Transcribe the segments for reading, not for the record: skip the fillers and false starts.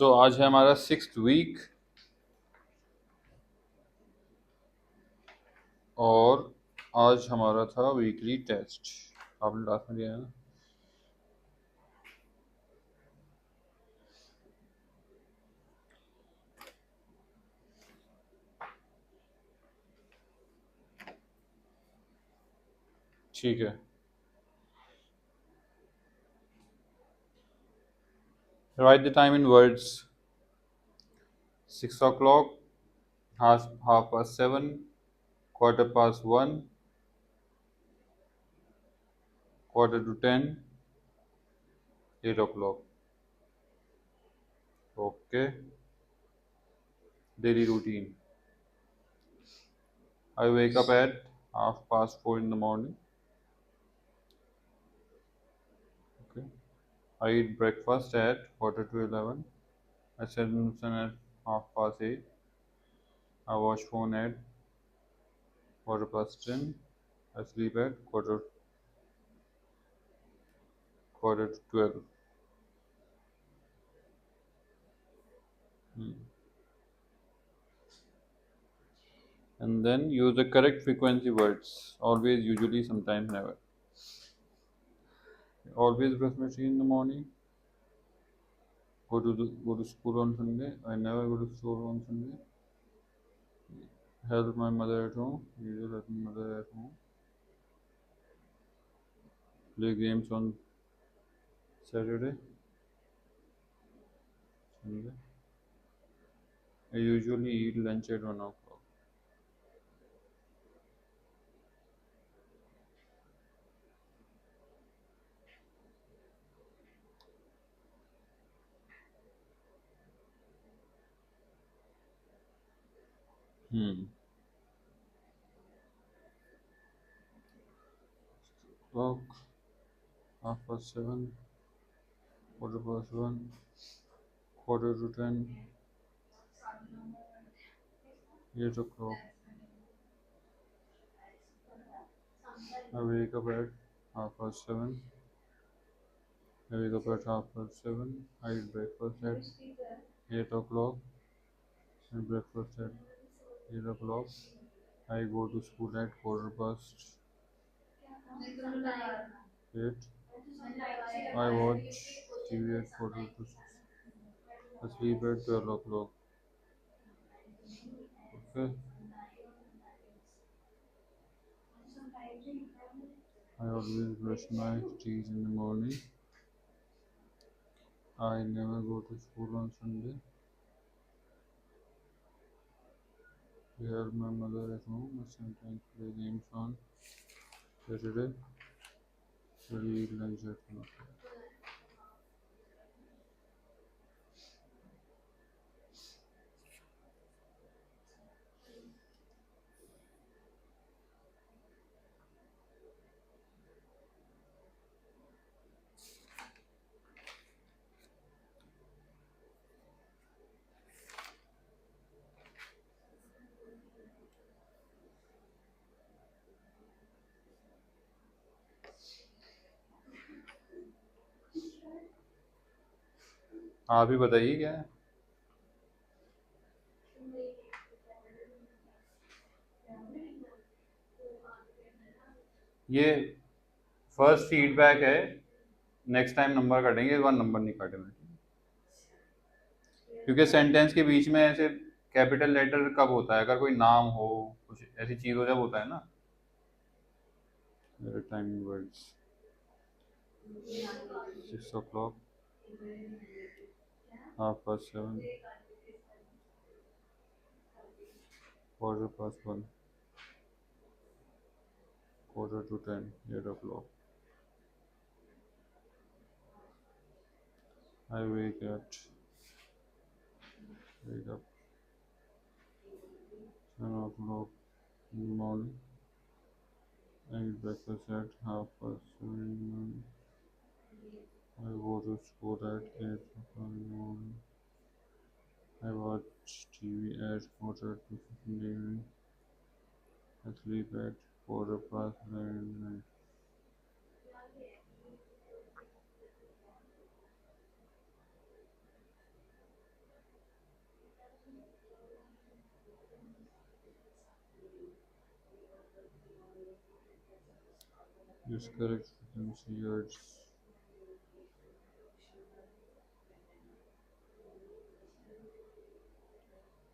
आज है हमारा 6th वीक और आज हमारा था वीकली टेस्ट। आपने लास्ट में दिया है ना? ठीक है। Right the time in words. 6 o'clock, half past 7, quarter past 1, quarter to 10, 8 o'clock. Okay. Daily routine. I wake up at half past 4 in the morning. Okay. I eat breakfast at quarter to 11. I set in the sun at half past 8. I watch phone at quarter past 10. I sleep at quarter to 12. Hmm. And then use the correct frequency words. Always, usually, sometimes, never. Always brush my teeth in the morning. Go to school on Sunday. I never go to school on Sunday. Help my mother at home. Usually help my mother at home. Play games on Saturday, Sunday. I usually eat lunch at 1 o'clock. Hmm. Clock, half past 7, quarter past 1, quarter to 10, 8 o'clock. I wake up at half past 7. I wake up at half past 7. I eat breakfast at 8 o'clock. I breakfast at 8 o'clock. I go to school at quarter past 8. I watch TV at quarter to 6. I sleep at 12 o'clock. Okay. I always brush my teeth in the morning. I never go to school on Sunday. I help my mother at home. I sometimes play games on Saturday. I eat lunch at 1 o'clock. आप ही बताइए क्या है? ये first feedback है। Next time number काटेंगे, इस बार number नहीं काटेंगे, क्योंकि सेंटेंस के बीच में ऐसे कैपिटल लेटर कब होता है? अगर कोई नाम हो, कुछ ऐसी चीज हो, जब होता है ना। Time words 6 o'clock, half past 7, quarter past 1, quarter to 10, 8 o'clock. I wake up 10 o'clock in the morning. I eat breakfast at half past 7 in the morning. I go to school at 8 o'clock in the morning. I watch TV at quarter to 6 in the evening. I sleep at quarter past 9 at night. Yes, correct. Frequency, yeah, it's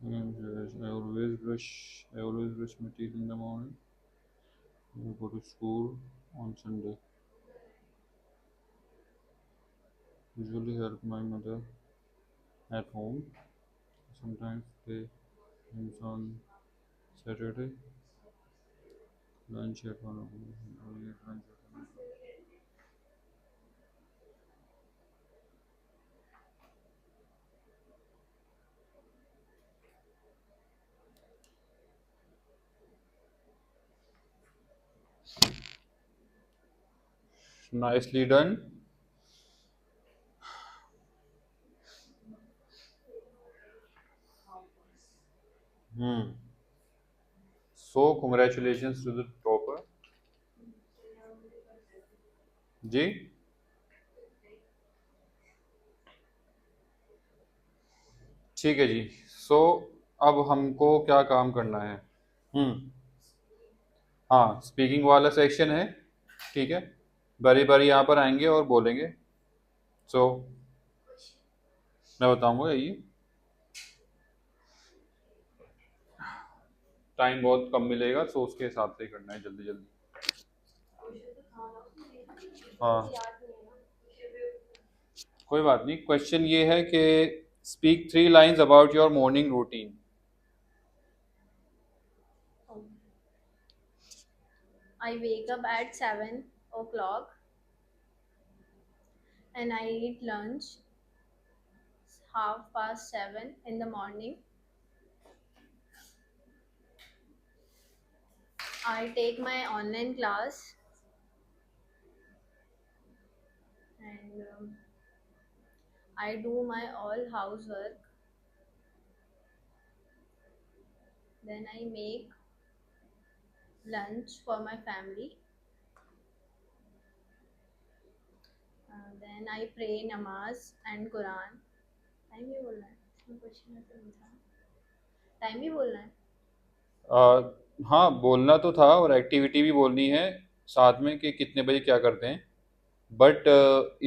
yes, I always brush my teeth in the morning. I go to school on Sunday. Usually help my mother at home. Sometimes play games on Saturday. Lunch at 1 o'clock. I eat lunch at 1 o'clock. Nicely done. Hmm. So congratulations to the topper. जी ठीक है जी. सो अब हमको क्या काम करना है? हम्म. हाँ, speaking वाला सेक्शन है. ठीक है. बारी बारी यहाँ पर आएंगे और बोलेंगे. सो मैं बताऊंगा ये. टाइम बहुत कम मिलेगा, सो उसके हिसाब से ही करना है, जल्दी जल्दी. हाँ, कोई बात नहीं. क्वेश्चन ये है कि speak 3 lines about your morning routine. I wake up at 7 o'clock and I eat lunch 7:30 in the morning. I take my online class and I do my all housework. Then I make lunch for my family. Then I pray namaz and Quran. Time भी बोलना है इसमें question ऐसे नहीं था time भी बोलना है हाँ, बोलना तो था और एक्टिविटी भी बोलनी है साथ में कि कितने बजे क्या करते हैं. बट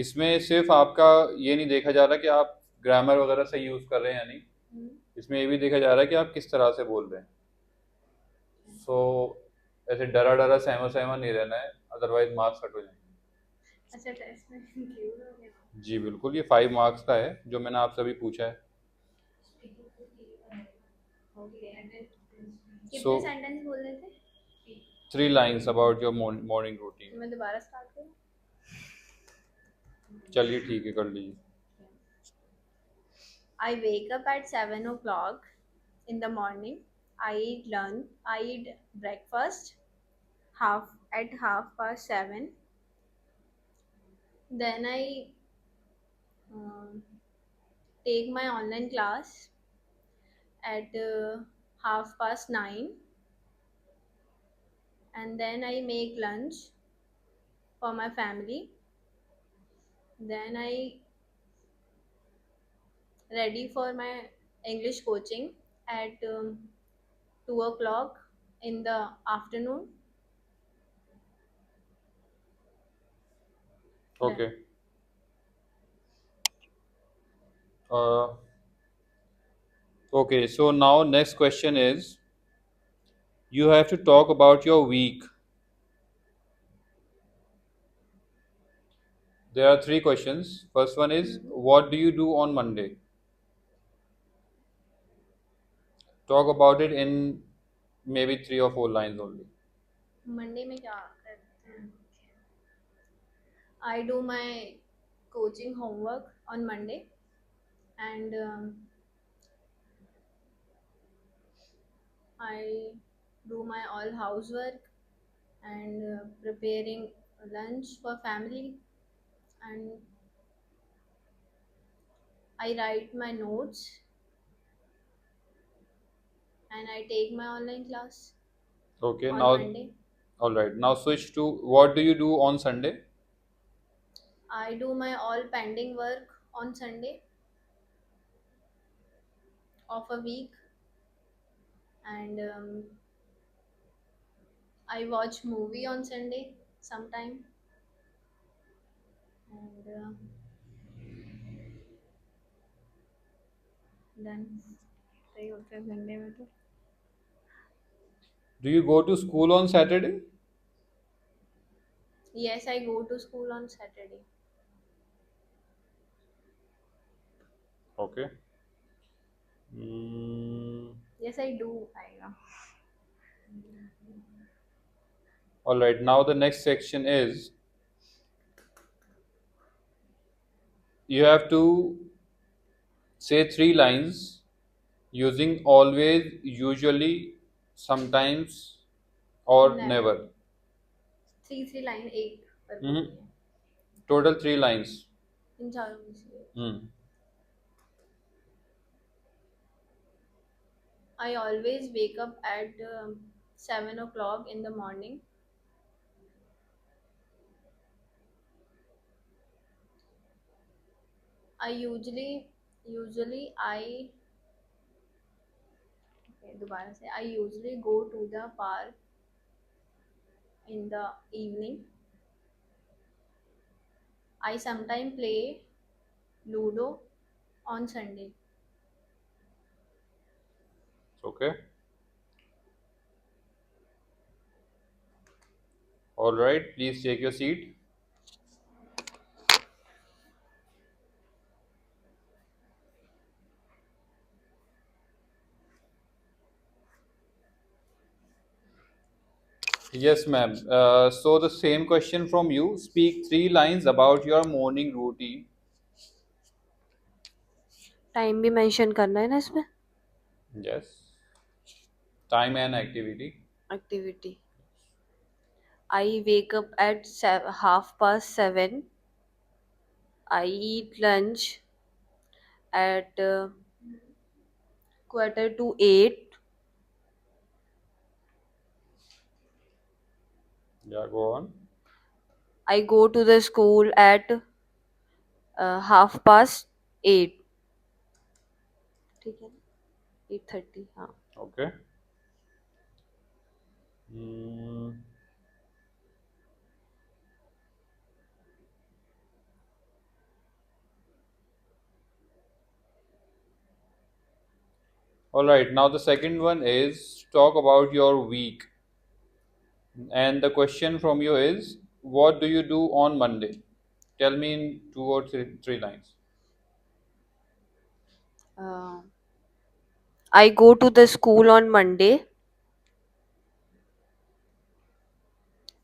इसमें सिर्फ आपका ये नहीं देखा जा रहा कि आप ग्रामर वगैरह सही यूज़ कर रहे हैं या नहीं. इसमें ये भी देखा जा रहा है कि आप किस तरह से बोल रहे हैं. सो ऐसे डरा डरा सहमा सहमा नहीं रहना है, अदरवाइज मार्क्स कट हो जाएंगे. अच्छा टेस्ट में इंक्लूड हो गया जी बिल्कुल, ये 5 मार्क्स का है जो मैंने आपसे अभी पूछा है. ओके सो कितने सेंटेंस बोलने थे 3 lines about your morning routine. तो मैं दोबारा स्टार्ट करूँ चलिए ठीक है, कर लीजिए. I wake up at 7 o'clock in the morning. I eat lunch. I eat breakfast half at 7:30. Then I um, take my online class at 9:30, and then I make lunch for my family. Then I ready for my English coaching at 2 o'clock in the afternoon. Done. Okay. Okay, so now next question is you have to talk about your week. There are 3 questions. First one is what do you do on Monday? Talk about it in maybe 3 or 4 lines only. Monday में क्या करते हैं I do my coaching homework on Monday and I do my all housework and preparing lunch for family and I write my notes and I take my online class Okay, on now, Monday. all right. Now switch to what do you do on Sunday? I do my all pending work on Sunday of a week and I watch movie on Sunday sometime, and then सही होता है Sunday में तो. Do you go to school on Saturday? Yes, I go to school on Saturday. Okay. Mm, Yes, I do. I know. all right. Now the next section is you have to say three lines using always, usually, sometimes, or Never. never. Three line एक पर Mhm. बोलनी है Total three lines. इन चारों में से. Hmm. I always wake up at 7 o'clock in the morning. I usually I okay, दोबारा से I usually go to the park in the evening. I sometimes play Ludo on Sunday. Okay. All right. Please take your seat. Yes, ma'am. So the same question from you. Speak three lines about your morning routine. Time भी mention करना है ना इसमें. Yes. Time and activity. Activity. I wake up at 7:30. I eat lunch at 7:45. Yeah, go on. I go to the school at 8:30. ठीक है ना. 8:30. हाँ. Okay. Mm, all right. Now the second one is talk about your week. And the question from you is, what do you do on Monday? Tell me in two or three lines. Uh, I go to the school on Monday.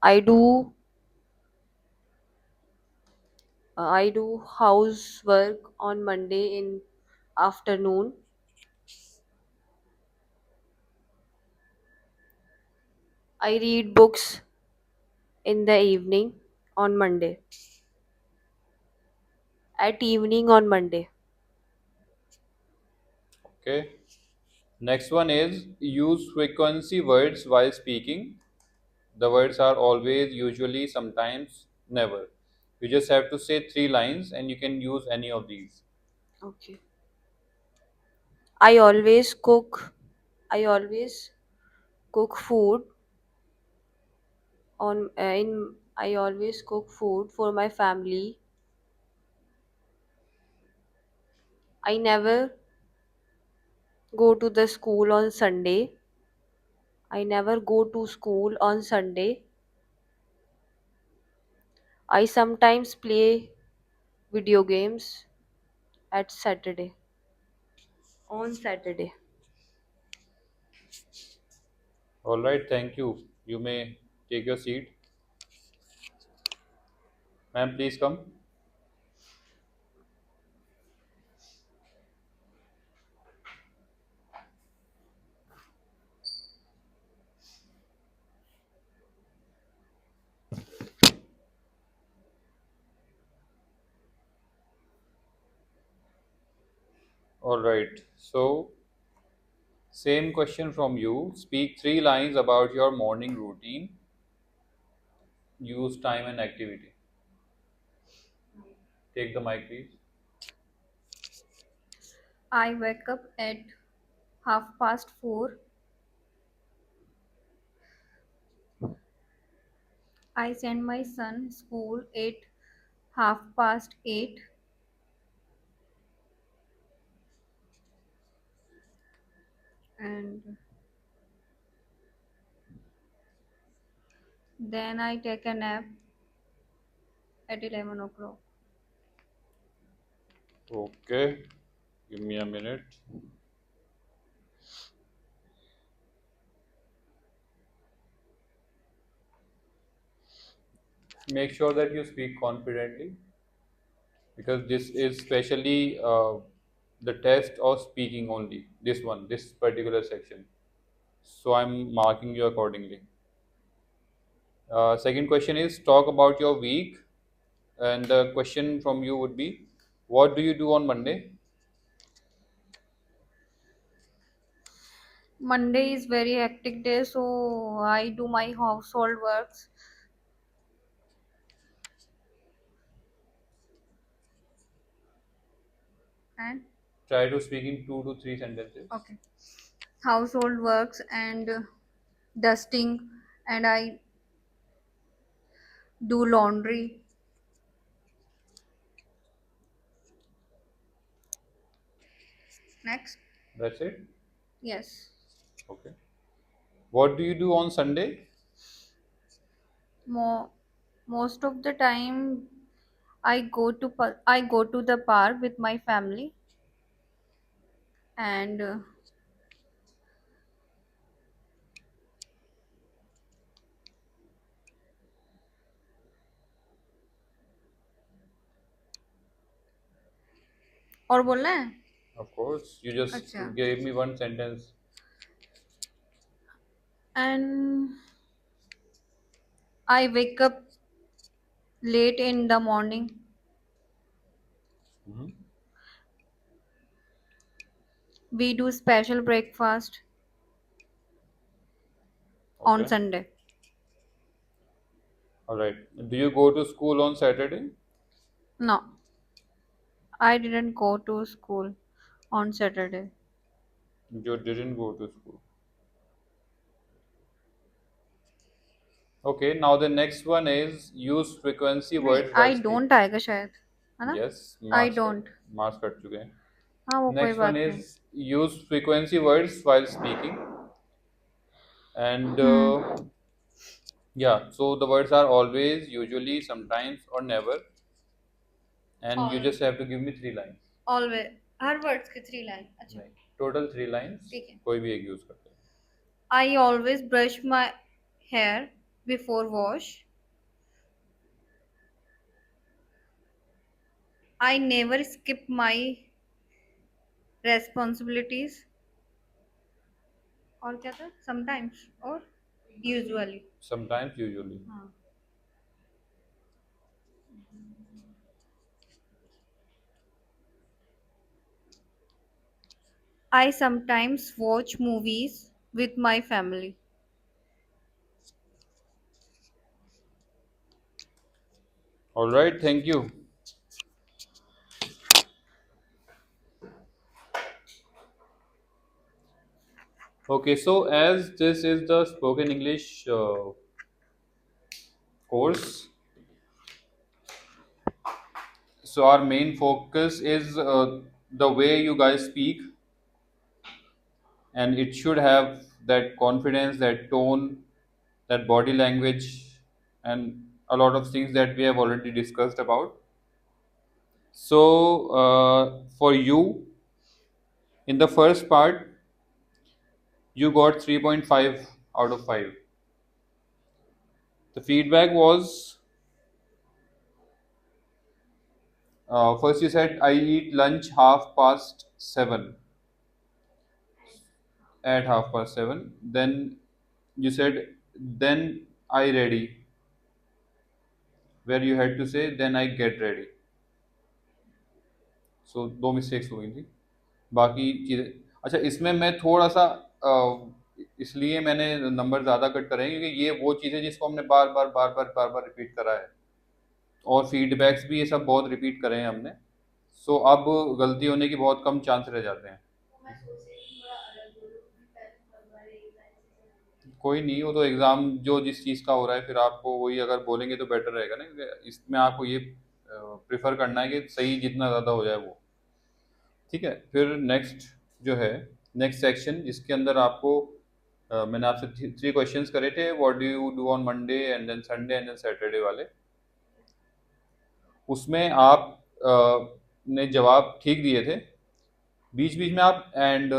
I do I do housework on Monday in afternoon. I read books in the evening on Monday. At evening on Monday. Okay. Next one is use frequency words while speaking. The words are always, usually, sometimes, never. You just have to say three lines and you can use any of these. Okay. I always cook. I always cook food on in. I always cook food for my family. I never go to the school on Sunday. I never go to school on Sunday. I sometimes play video games at Saturday. On Saturday. All right, thank you. You may take your seat. Ma'am, please come. All right. So, same question from you. Speak three lines about your morning routine. Use time and activity. Take the mic, please. I wake up at 4:30. I send my son school at 8:30, and then I take a nap at 11 o'clock. Okay, give me a minute. Make sure that you speak confidently because this is specially the test of speaking only. This one, this particular section. So I'm marking you accordingly. Second question is talk about your week, and the question from you would be, what do you do on Monday? Monday is very hectic day, so I do my household works and Try to speak in 2 to 3 sentences. okay, household works and dusting, and I do laundry. Next, That's it. yes, Okay. What do you do on Sunday? more most of the time I go to the park with my family and और बोलना है Of course, you just अच्छा gave me one sentence. and I wake up late in the morning. Mhm. We do special breakfast on Okay. Sunday. All right. Do you go to school on Saturday? No, I didn't go to school on Saturday. You didn't go to school. Okay. Now the next one is use frequency नहीं words while I speaking. don't आएगा शायद है ना Yes, I don't. marks cut चुके हैं. हाँ वो कोई Next one बात नहीं is use frequency words while speaking. And hmm yeah, so the words are always, usually, sometimes, or never. And you just have to give me 3 lines. Always her words के 3 line अच्छा नहीं, total 3 lines. ठीक है कोई भी एक use करते हैं. I always brush my hair before wash. I never skip my responsibilities. और क्या था sometimes और usually. Sometimes, usually. हाँ I sometimes watch movies with my family. All right, thank you. Okay, so as this is the spoken English course, so our main focus is the way you guys speak, and it should have that confidence, that tone, that body language, and a lot of things that we have already discussed about. So, for you, in the first part, you got 3.5 out of 5. The feedback was first you said, I eat lunch half past 7, at half past 7. Then you said, then I ready, where you had to say, then I get ready. सो दो mistakes हो गई थी. बाकी चीज़ें अच्छा, इसमें मैं थोड़ा सा इसलिए मैंने नंबर ज़्यादा कट करे हैं क्योंकि ये वो चीज़ें जिसको हमने बार बार रिपीट करा है, और फीडबैक्स भी ये सब बहुत रिपीट करे हैं हमने. सो अब गलती होने की बहुत कम चांस रह जाते हैं. कोई नहीं, वो तो एग्ज़ाम जो जिस चीज़ का हो रहा है फिर आपको वही अगर बोलेंगे तो बेटर रहेगा ना, क्योंकि इसमें आपको ये प्रेफर करना है कि सही जितना ज़्यादा हो जाए वो। ठीक है, फिर नेक्स्ट जो है, नेक्स्ट सेक्शन जिसके अंदर आपको मैंने आपसे थ्री क्वेश्चंस करे थे, what do you do on Monday and then Sunday and then Saturday वाले। उसमें आप ने जवाब ठीक दिए थे, बीच बीच में आप एंड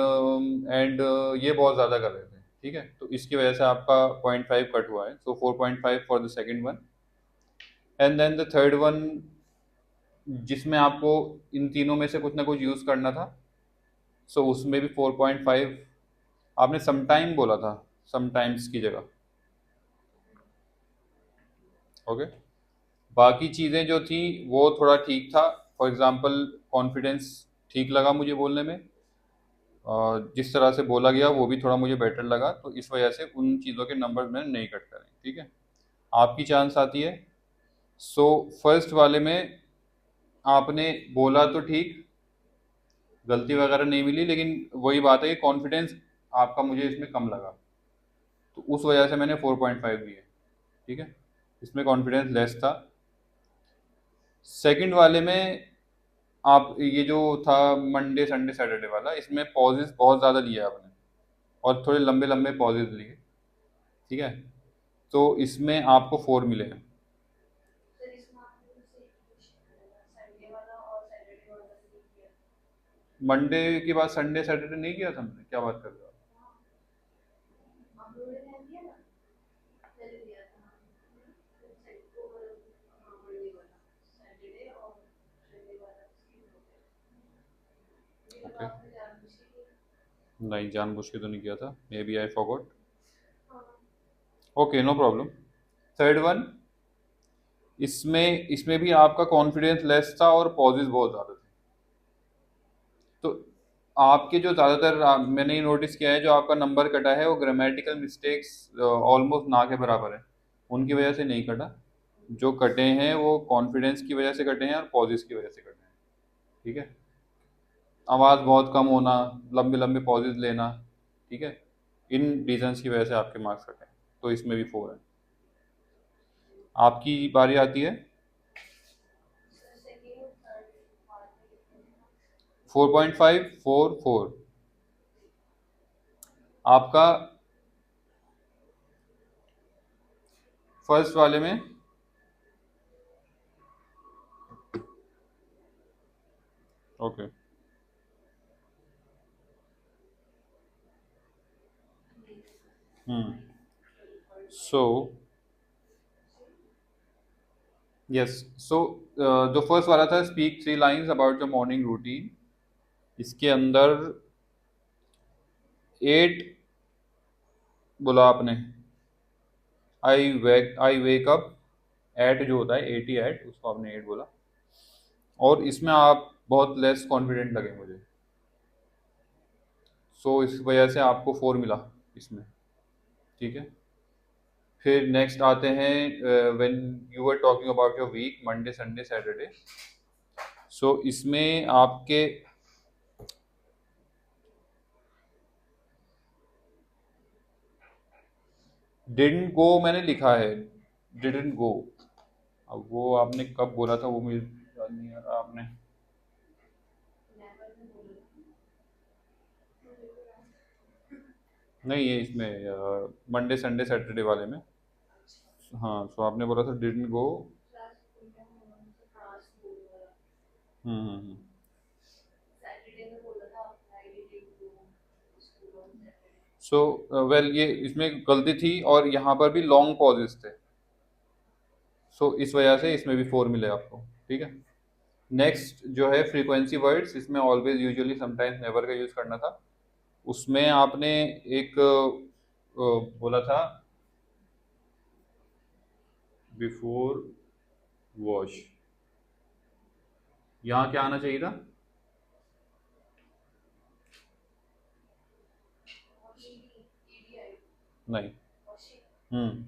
ये बहुत ज़्यादा कर रहे थे। ठीक है, तो इसकी वजह से आपका 0.5 कट हुआ है, so 4.5 for the second one. And then the third one जिसमें आपको इन तीनों में से कुछ ना कुछ यूज़ करना था, सो उसमें भी 4.5। आपने समटाइम बोला था, समटाइम्स की जगह। ओके, बाकी चीज़ें जो थी वो थोड़ा ठीक था। फॉर एग्जांपल कॉन्फिडेंस ठीक लगा मुझे बोलने में, जिस तरह से बोला गया वो भी थोड़ा मुझे बेटर लगा, तो इस वजह से उन चीज़ों के नंबर मैंने नहीं कट करे। ठीक है, आपकी चांस आती है। सो फर्स्ट वाले में आपने बोला तो ठीक, गलती वगैरह नहीं मिली, लेकिन वही बात है कि कॉन्फिडेंस आपका मुझे इसमें कम लगा, तो उस वजह से मैंने 4.5 दिए। ठीक है, इसमें कॉन्फिडेंस लेस था। सेकंड वाले में आप ये जो था मंडे संडे सैटरडे वाला, इसमें पॉजेस बहुत ज़्यादा लिए आपने और थोड़े लंबे लंबे पॉजेस लिए। ठीक है, तो इसमें आपको 4 मिले हैं। मंडे के बाद संडे सैटरडे नहीं किया था हमने, क्या बात कर रहे हो आप? ओके, नहीं जानबूझ के तो नहीं किया था, maybe I forgot. Okay, no problem. Third one, इसमें इसमें भी आपका कॉन्फिडेंस लेस था और पॉजेस बहुत ज़्यादा थे। तो आपके जो ज़्यादातर मैंने ये नोटिस किया है, जो आपका नंबर कटा है वो ग्रामेटिकल मिस्टेक्स ऑलमोस्ट ना के बराबर है, उनकी वजह से नहीं कटा। जो कटे हैं वो कॉन्फिडेंस की वजह से कटे हैं और पॉजेस की वजह से कटे हैं। ठीक है, आवाज़ बहुत कम होना, लंबे लंबे पॉजेज लेना। ठीक है, इन रीजंस की वजह से आपके मार्क्स कटे हैं, तो इसमें भी 4 है। आपकी बारी आती है। 4.5 4 4 आपका फर्स्ट वाले में। ओके, हम्म, सो यस, सो जो फर्स्ट वाला था, speak 3 lines about your morning routine, इसके अंदर 8 बोला आपने। आई वेक अप एट जो होता है 80 एट, उसको आपने 8 बोला, और इसमें आप बहुत लेस कॉन्फिडेंट लगे मुझे, सो इस वजह से आपको 4 मिला इसमें। ठीक है, फिर नेक्स्ट आते हैं, when you were talking about your week Monday Sunday Saturday, so इसमें आपके डिडंट गो मैंने लिखा है, डिडंट गो। अब वो आपने कब बोला था वो मुझे याद नहीं आ रहा। आपने नहीं, ये इसमें मंडे संडे सैटरडे वाले में, हाँ, सो आपने बोला था didn't go. Hmm. So well, ये इसमें गलती थी और यहाँ पर भी लॉन्ग पॉजेस थे, सो इस वजह से इसमें भी 4 मिले आपको। ठीक है, नेक्स्ट जो है फ्रीक्वेंसी वर्ड्स, इसमें ऑलवेज यूजुअली समटाइम्स नेवर का यूज करना था। उसमें आपने एक बोला था बिफोर वॉश, यहाँ क्या आना चाहिए था? नहीं, हम्म,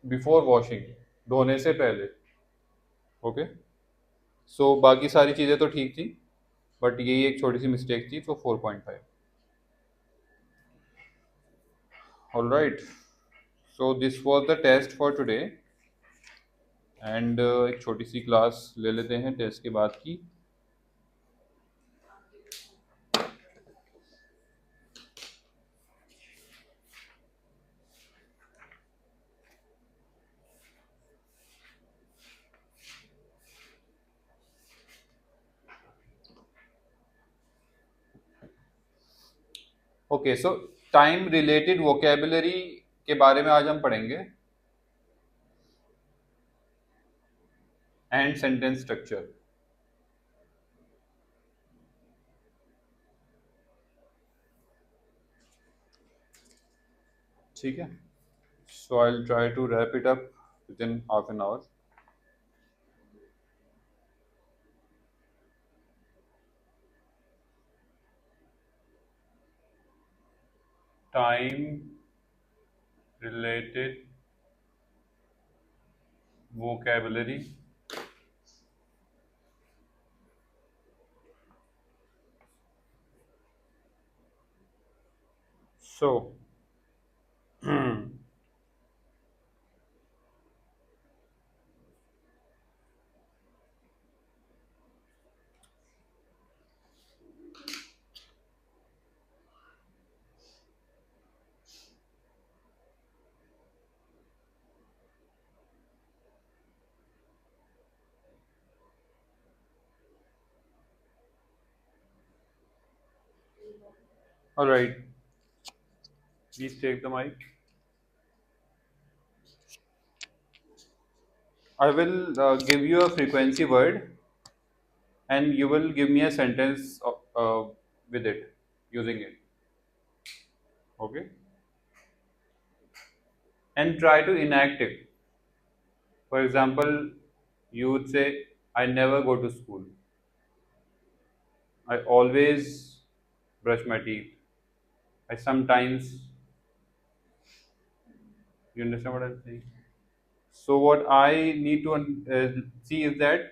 बिफोर वॉशिंग, धोने से पहले। ओके, सो बाकी सारी चीज़ें तो ठीक थी, बट यही एक छोटी सी मिस्टेक थी, तो 4.5। All right. So this was the test for today. And एक छोटी सी क्लास ले लेते हैं टेस्ट के बाद की. ओके, सो टाइम रिलेटेड वोकेबुलरी के बारे में आज हम पढ़ेंगे एंड सेंटेंस स्ट्रक्चर. ठीक है. So I will try to wrap it up within half an hour. Time related vocabulary so all right, please take the mic. I will give you a frequency word and you will give me a sentence with it, using it. Okay, and try to enact it. For example, you would say, I never go to school. I always brush my teeth. I sometimes, you understand what I'm saying? So, what I need to see is that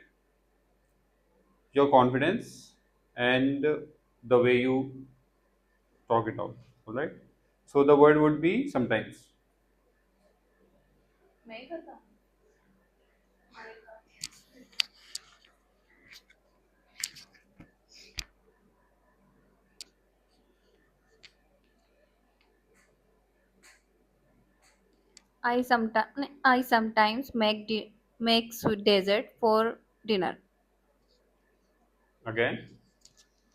your confidence and the way you talk it out. All right. So, the word would be sometimes. I sometimes make sweet dessert for dinner. Again,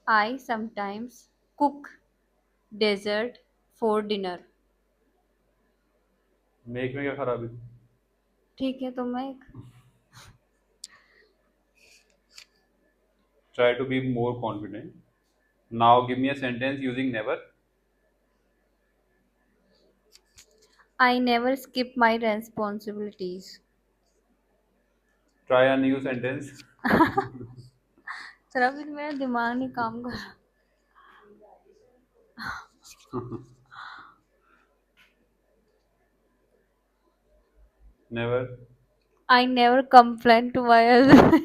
I sometimes cook dessert for dinner. make में क्या खराबी? ठीक है तो मैं Try to be more confident. Now, give me a sentence using never. I never skip my responsibilities. Try a new sentence. Sir अभी तो मेरा दिमाग नहीं काम कर रहा. Never. I never complain to my husband.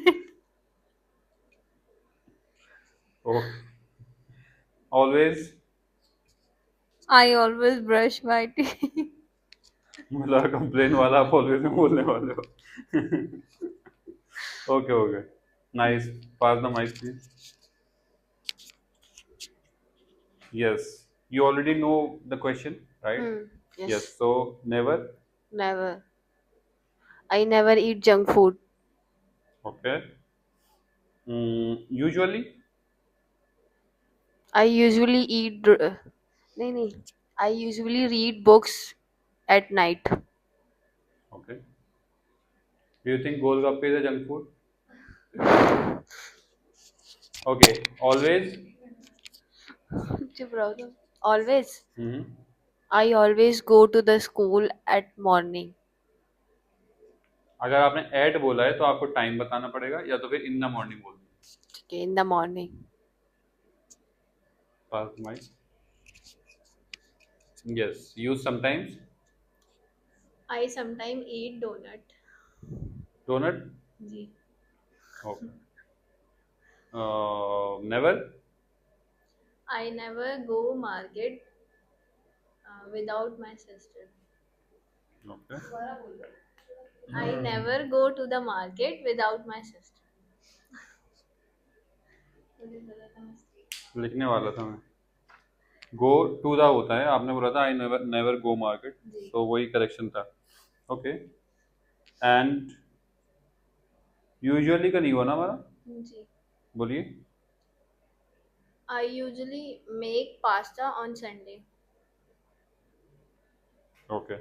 Oh, always. I always brush my teeth. मतलब complain वाला आप ऑलवेज में बोलने वाले हो. Okay, okay. Nice. Pass the mic, please. Yes. You already know the question, right? Yes. Yes, So never. never. I never eat junk food. Okay. Usually. I usually eat. नहीं नहीं. I usually read books at night. Okay. Do you think golgappe is a junk food? Okay. Always. चुप रहो तुम. Always. Hmm. I always go to the school at morning. अगर आपने eight बोला है तो आपको टाइम बताना पड़ेगा या तो फिर इन द मॉर्निंग बोल दो. Okay, in the morning. Pass the mic. Yes. Use sometimes. I sometimes eat donut. Donut. जी. Okay. Never. I never go market without my sister. Okay, I never go to the market without my sister. लिखने वाला था मैं। Go to दा होता है, आपने बोला था I never never go market, जी। तो वही करेक्शन था। ओके, एंड यूजुअली का नहीं हुआ ना हमारा, जी। बोलिए। I usually make pasta on Sunday. Okay,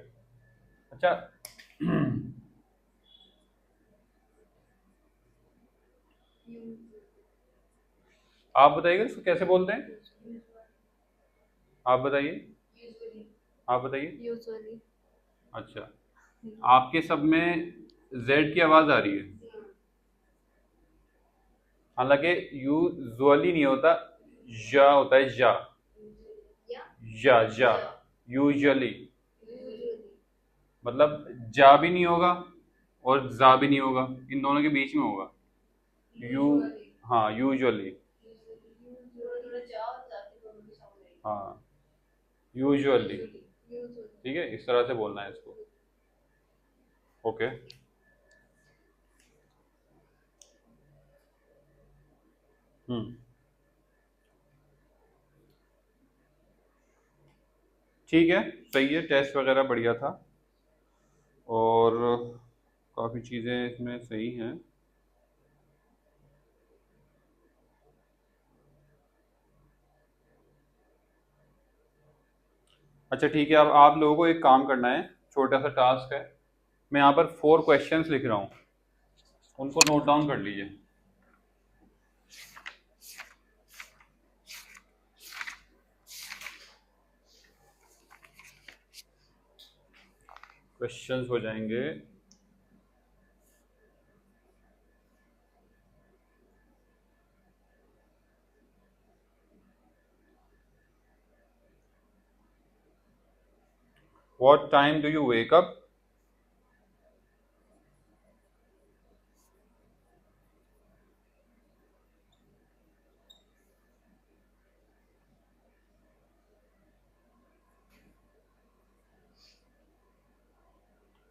अच्छा। आप बताइएगा इसको कैसे बोलते हैं, आप बताइए, आप बताइए। Usually. अच्छा, आपके सब में जेड की आवाज आ रही है, हालांकि यूजुअली नहीं होता, जा होता है, जा यूजुअली, मतलब जा भी नहीं होगा और जा भी नहीं होगा, इन दोनों के बीच में होगा। यू, हाँ यूजुअली, हाँ यूजुअली, ठीक है, इस तरह से बोलना है इसको। ओके, हम्म, ठीक है, सही है, टेस्ट वगैरह बढ़िया था और काफ़ी चीज़ें इसमें सही हैं। अच्छा ठीक है, अब आप लोगों को एक काम करना है, छोटा सा टास्क है, मैं यहाँ पर 4 क्वेश्चंस लिख रहा हूँ, उनको नोट डाउन कर लीजिए। क्वेश्चंस हो जाएंगे, what time do you wake up,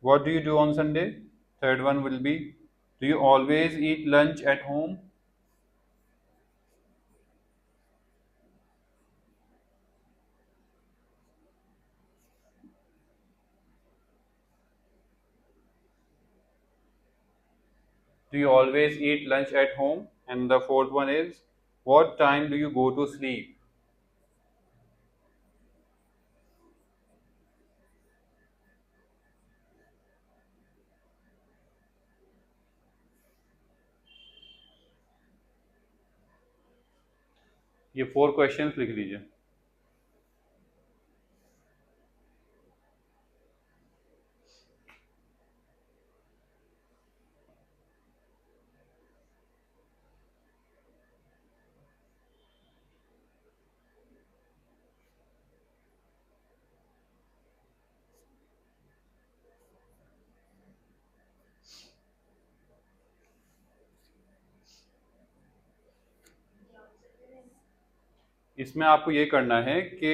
what do you do on Sunday, third one will be do you always eat lunch at home, do you always eat lunch at home, and the fourth one is what time do you go to sleep। ये 4 questions लिख लीजिए। इसमें आपको ये करना है कि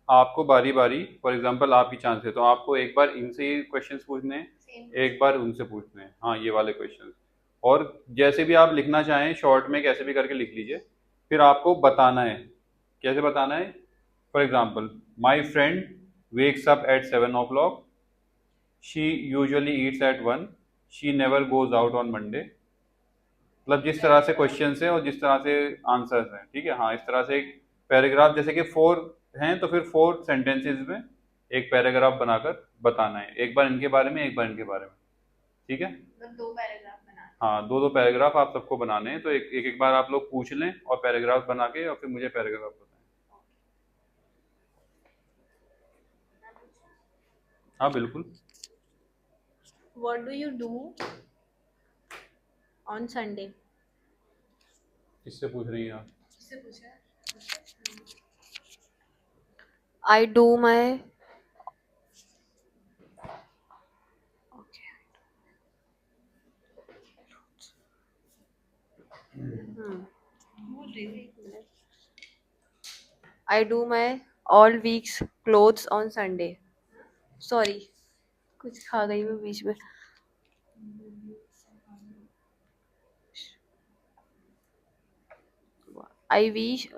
आपको बारी बारी, फॉर एग्जांपल आपकी चांस है तो आपको एक बार इनसे ही क्वेश्चंस पूछने हैं, एक बार उनसे पूछने हैं, हाँ ये वाले क्वेश्चंस, और जैसे भी आप लिखना चाहें शॉर्ट में कैसे भी करके लिख लीजिए, फिर आपको बताना है कैसे बताना है। For example, my friend wakes up at 7 o'clock, she usually eats at 1, she never goes out on Monday. मतलब जिस तरह से क्वेश्चन है और जिस तरह से आंसर्स हैं, ठीक है, हाँ इस तरह से एक पैराग्राफ, जैसे कि 4 हैं तो फिर 4 सेंटेंसेस में एक पैराग्राफ बनाकर बताना है, एक बार इनके बारे में एक बार इनके बारे में, ठीक है। मतलब 2 पैराग्राफ बनाने। हाँ 2 पैराग्राफ आप सबको बनाने हैं, तो एक बार आप लोग पूछ लें और पैराग्राफ बना के और फिर मुझे पैराग्राफ बताएं। हाँ बिल्कुल। What do you do on Sunday? किससे पूछ रही हैं आप? I do my I do my all weeks clothes on Sunday. Sorry, कुछ खा गई मैं बीच में. I wish.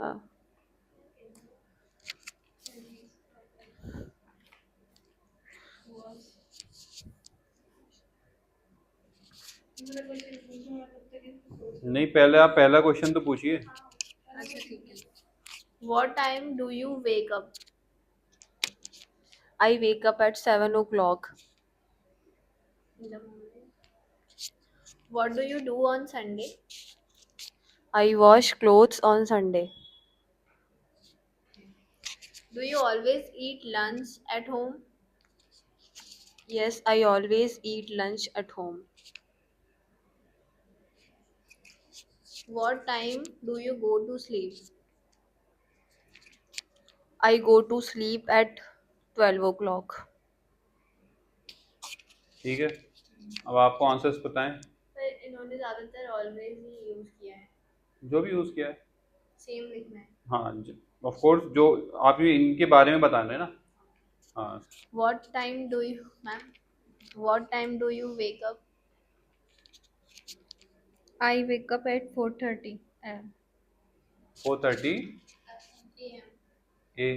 नहीं, पहले आप पहला क्वेश्चन तो पूछिए. अच्छा ठीक है. What time do you wake up? I wake up at 7 o'clock. In the morning. What do you do on Sunday? I wash clothes on Sunday. Do you always eat lunch at home? Yes, I always eat lunch at home. What time do you go to sleep? I go to sleep at 12 o'clock. ठीक है, अब आपको answers बताएं. पर इन्होंने ज्यादातर always ही use किया है. जो भी यूज़ किया है. सेम लिखना है. हाँ, ऑफ कोर्स जो आप ये इनके बारे में बता रहे हैं ना. हाँ. What time do you, ma'am? What time do you wake up? I wake up at 4:30 am. 4:30 AM. A.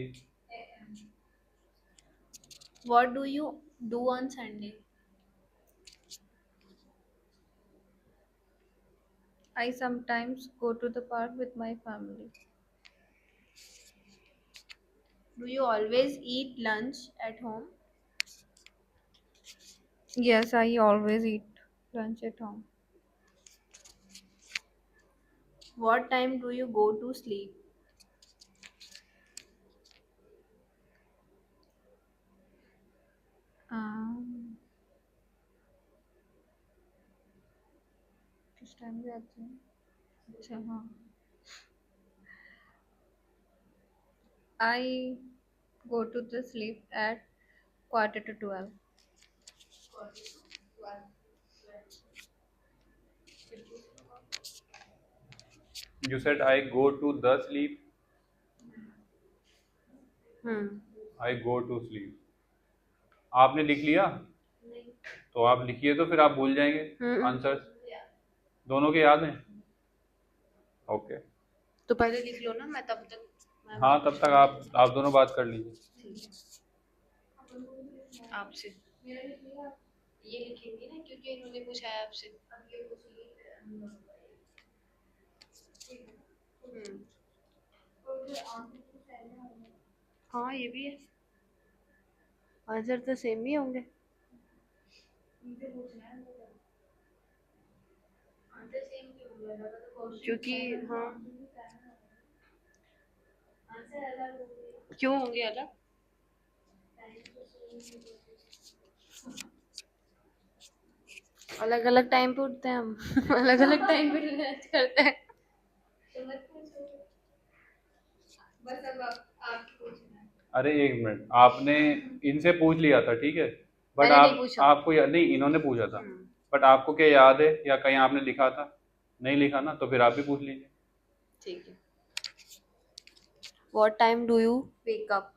What do you do on Sunday? I sometimes go to the park with my family. Do you always eat lunch at home? Yes, I always eat lunch at home. What time do you go to sleep? किस time जाते हैं? अच्छा हाँ. I go to the sleep at 11:45. You said I go to the sleep. I go to sleep. आपने लिख लिया? नहीं. तो आप लिखिए, तो फिर आप भूल जाएंगे आंसर्स. दोनों के याद हैं? ओके. तो पहले लिख लो ना, मैं तब तक. हाँ, तब तक आप दोनों बात कर लीजिए. आपसे ये लिखेंगे ना, क्योंकि इन्होंने पूछा है आपसे. हाँ, ये भी है. आंसर तो सेम ही होंगे. क्योंकि हाँ, क्यों होंगे अलग? अलग अलग टाइम पे उठते हैं हम. अलग अलग टाइम पे रिलैक्स करते हैं. बस अब आपकी पूछना है. अरे एक मिनट, आपने इनसे पूछ लिया था, ठीक है. बट मैंने नहीं आप पूछा. आपको नहीं, इन्होंने पूछा था. बट आपको क्या याद है, या कहीं आपने लिखा था? नहीं लिखा ना, तो फिर आप भी पूछ लीजिए. ठीक है. What time do you wake up?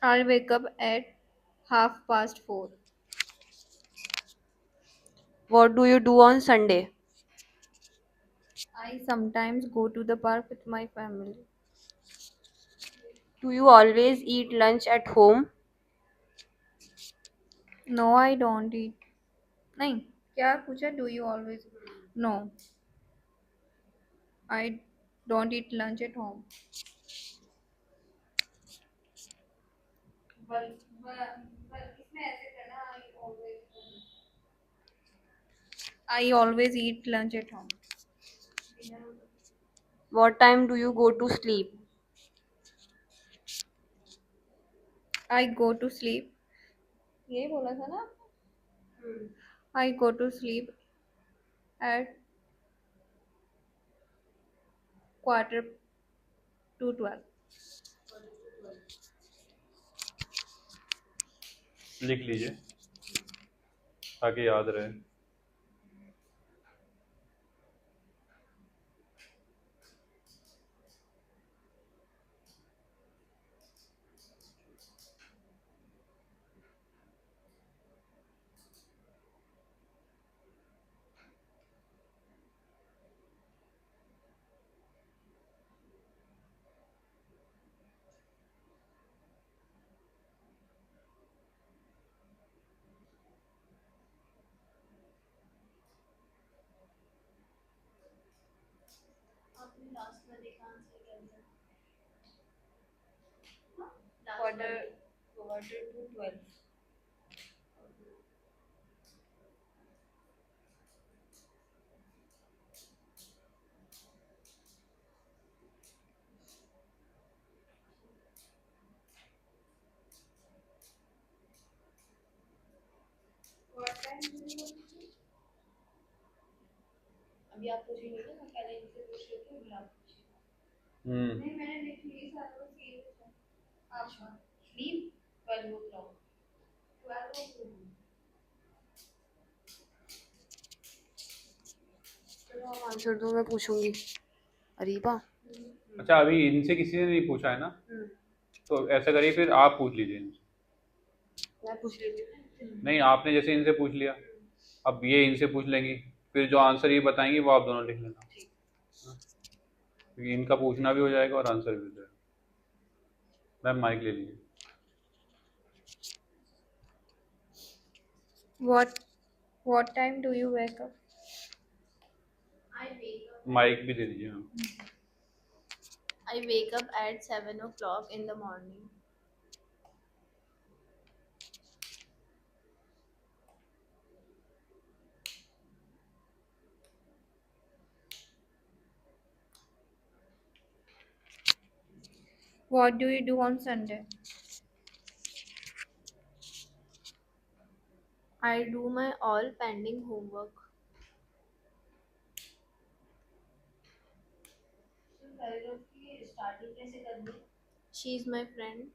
I wake up at 4:30. What do you do on Sunday? I sometimes go to the park with my family. Do you always eat lunch at home? No, I don't eat. नहीं, क्या पूछा? Do you always? No, I don't eat lunch at home. इसमें ऐसे करना. I always eat lunch at home. What time do you go to sleep? I go to sleep. यही बोला था ना? I go to sleep at 11:45. लिख लीजिए ताकि याद रहे. quarter to 12. अभी आप पूछेंगे ना, मैं पहले इनसे पूछ लेती हूँ, फिर आप पूछिए। नहीं, मैंने लिख ली सारा सीरियस है। अच्छा, स्लीप 12 o'clock। 12 o'clock। चलो आप आंसर दो, मैं पूछूंगी। अरीबा। अच्छा, अभी इनसे किसी ने नहीं पूछा है ना, तो ऐसा करिए फिर आप पूछ लीजिए इनसे। मैं पूछ लेती हूँ। नहीं, आपने जैसे इनसे पूछ लिया, अब ये इनसे पूछ लेंगी, फिर जो आंसर ये बताएंगे वो आप दोनों लिख लेना, क्योंकि इनका पूछना भी हो जाएगा और आंसर भी हो जाएगा। मैम माइक ले लीजिए। What time do you wake up? Mic भी दे दीजिए। हाँ, I wake up at 7 o'clock in the morning. What do you do on Sunday? I do my all pending homework. She is my friend.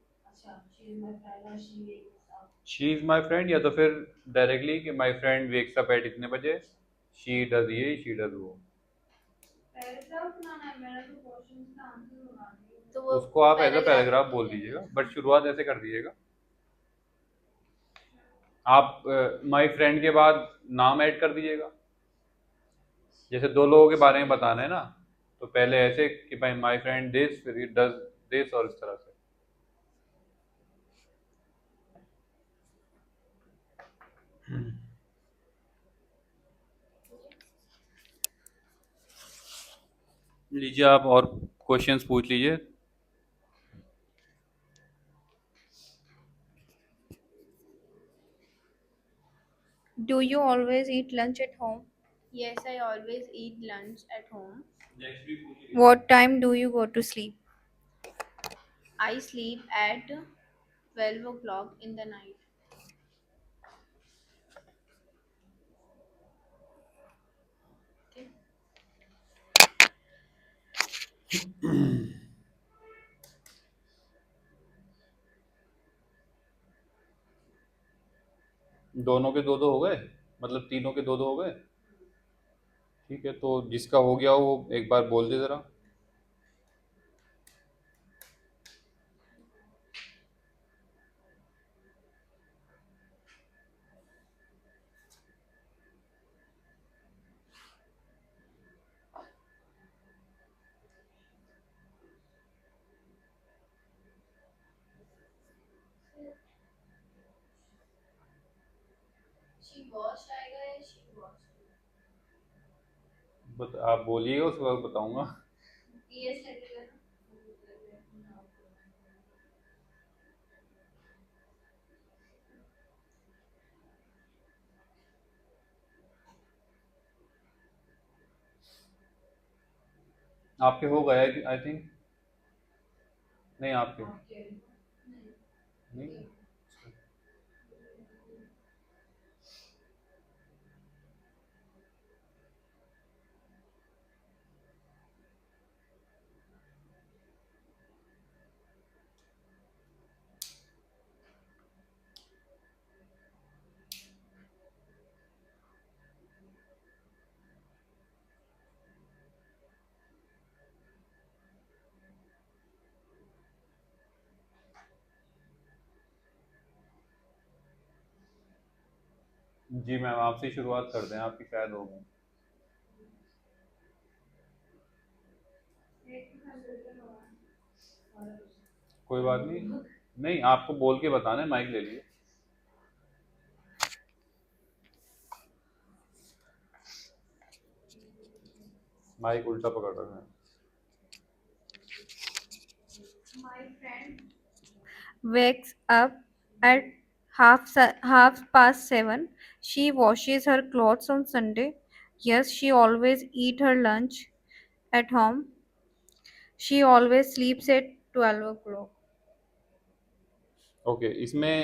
She is my friend, या तो फिर directly कि my friend wakes up eight इतने बजे, she does ये, she does वो। तो वो उसको आप एज अ पैराग्राफ पैराग्राफ बोल दीजिएगा, बट शुरुआत ऐसे कर दीजिएगा। आप माई फ्रेंड के बाद नाम ऐड कर दीजिएगा। जैसे दो लोगों के बारे में बताना है ना, तो पहले ऐसे कि भाई माई फ्रेंड दिस, फिर डज दिस, और इस तरह से। लीजिए आप और क्वेश्चंस पूछ लीजिए। Do you always eat lunch at home? Yes, I always eat lunch at home. What time do you go to sleep? I sleep at 12 o'clock in the night. Okay. दोनों के दो दो हो गए, मतलब तीनों के दो दो हो गए। ठीक है, तो जिसका हो गया वो एक बार बोल दे जरा। She washed आएगा या she washed? आप बोलिएगा, उसके बाद बताऊंगा। Yes लगेगा ना? आपके हो गए आई थिंक। नहीं, आपके नहीं। जी मैम, आपसे ही शुरुआत कर दें, आपकी शायद हो गई। कोई बात नहीं, नहीं आपको बोल के बताना है, माइक ले लिए। माइक उल्टा पकड़ रखा है। wakes up at half past 7. She washes her clothes on Sunday. Yes, she always eat her lunch at home. She always sleeps at 12 o'clock. Okay, इसमें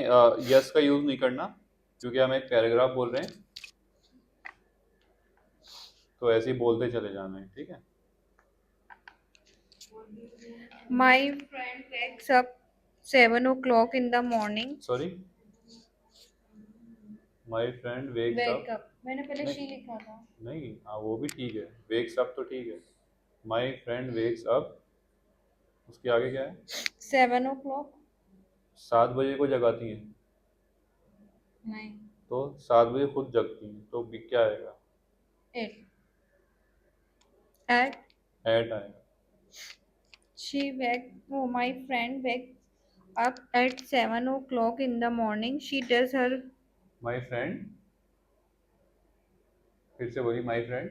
यस का यूज नहीं करना क्योंकि हम एक पैराग्राफ बोल रहे हैं, तो ऐसे ही बोलते चले जाना है, ठीक है। My friend wakes up 7 o'clock in the morning. Sorry, my friend wakes Wake up. up. मैंने पहले नहीं। she लिखा था. नहीं, हाँ वो भी ठीक है, वेक्स अप तो ठीक है। माय फ्रेंड वेक्स अप, उसके आगे क्या है? 7 o'clock. 7 बजे को जगाती हैं, नहीं. तो 7 बजे खुद जगती हैं, तो भी क्या आएगा? 8. At एट आएगा। my friend wakes up at 7 o'clock in the morning. She does her my friend, फिर से बोली, my friend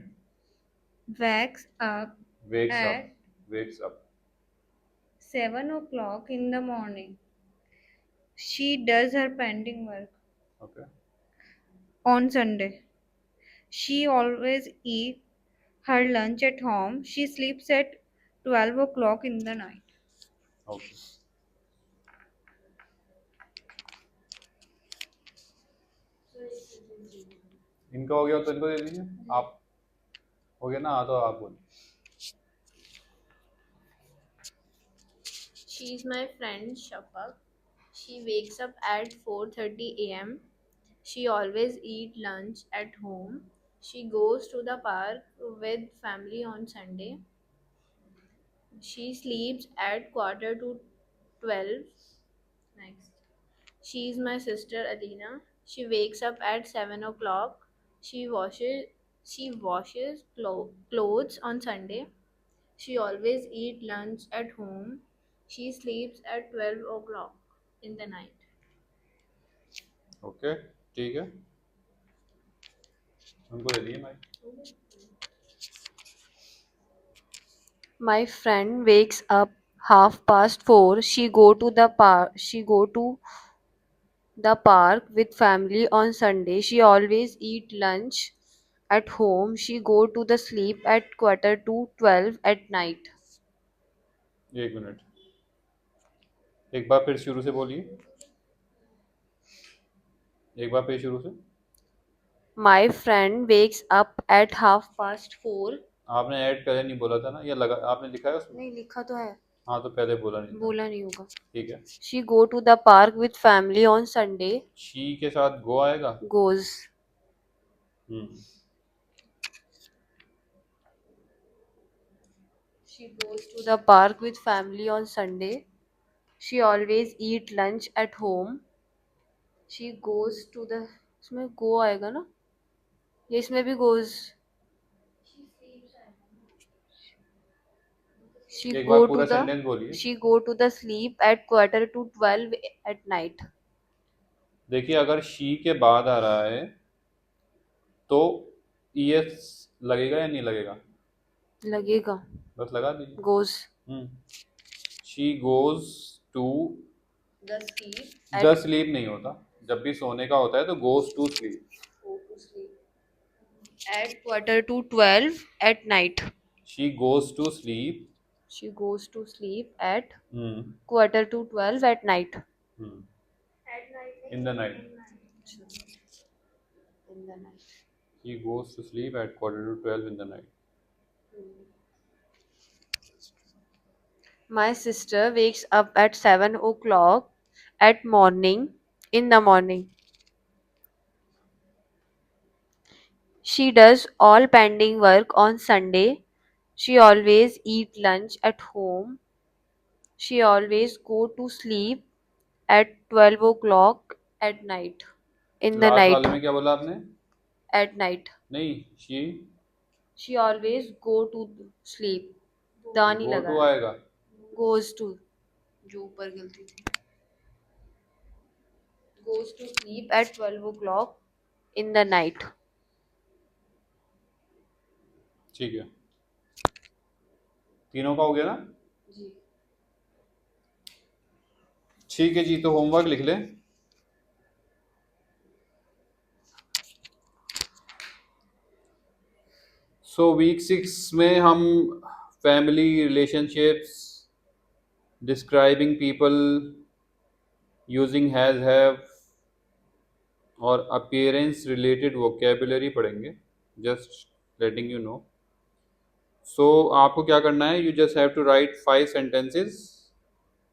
wakes up wakes up, at wakes up. 7 o'clock in the morning. She does her painting work okay, on Sunday. She always eats her lunch at home. She sleeps at 12 o'clock in the night. Okay. इनका हो गया तो इनको दे दीजिए आप। हो गया ना? हाँ, तो आप बोलिए। She's my friend Shapak. She wakes up at 4:30 a.m. She always eats lunch at home. She goes to the park with family on Sunday. She sleeps at quarter to 12. Next. She's my sister Alina. She wakes up at 7 o'clock. She washes clothes on Sunday. She always eats lunch at home. She sleeps at 12 o'clock in the night. Okay, ठीक है, उनको दे दिए mic. My friend wakes up half past 4. She go to the park. She go to the park with family on Sunday. She always eat lunch at home. She go to the sleep at quarter to 12 at night. 1 minute, एक बार फिर शुरू से बोलिए, एक बार फिर शुरू से। My friend wakes up at half past 4. आपने ऐड पहले नहीं बोला था ना, या लगा आपने लिखा है उसमें? नहीं लिखा तो है, हाँ, तो पहले बोला नहीं था। बोला नहीं होगा। ठीक है। She go to the park with family on Sunday. She के साथ गो आएगा। Goes. She goes to the park with family on Sunday. She always eat lunch at home. She goes to the, इसमें go आएगा ना, ये इसमें भी goes. She एक go बार to पूरा the सेंटेंस बोलिए। she go to the sleep at quarter to 12 at night. देखिए, अगर शी के बाद आ रहा है तो ईएस लगेगा या नहीं लगेगा? लगेगा। बस लगा दीजिए। Goes. She goes to, The sleep the sleep नहीं होता, जब भी सोने का होता है तो goes to sleep. go to sleep at quarter to 12 at night. She goes to sleep She goes to sleep at in quarter to 12 at night. The night. In the night. She goes to sleep at quarter to 12 in the night. My sister wakes up at 7 o'clock at morning in the morning. She does all pending work on Sunday. She always eat lunch at home. She always go to sleep at 12 o'clock at night. In the last night. वाले में क्या बोला आपने? At night. नहीं, she She always go to sleep. दानी go to लगा आएगा। goes to, जो ऊपर गलती थी, goes to sleep at 12 o'clock in the night. ठीक है, तीनों का हो गया ना? जी। ठीक है जी, तो होमवर्क लिख लें। सो वीक 6 में हम family relationships, describing people, using have और अपीयरेंस रिलेटेड वोकेबुलरी पढ़ेंगे। Just letting you know. So आपको क्या करना है, you just have to write 5 sentences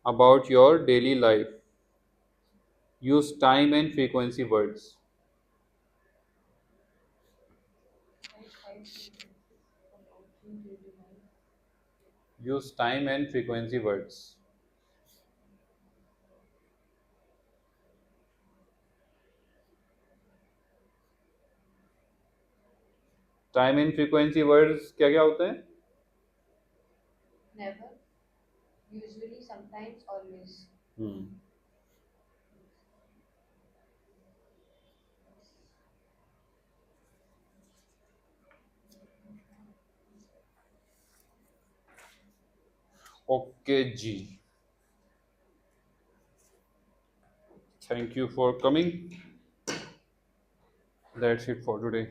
about your daily life. Use time and frequency words. Use time and frequency words. Time and frequency words क्या क्या होते हैं? Never, usually, sometimes, always. Okay जी, thank you for coming. That's it for today.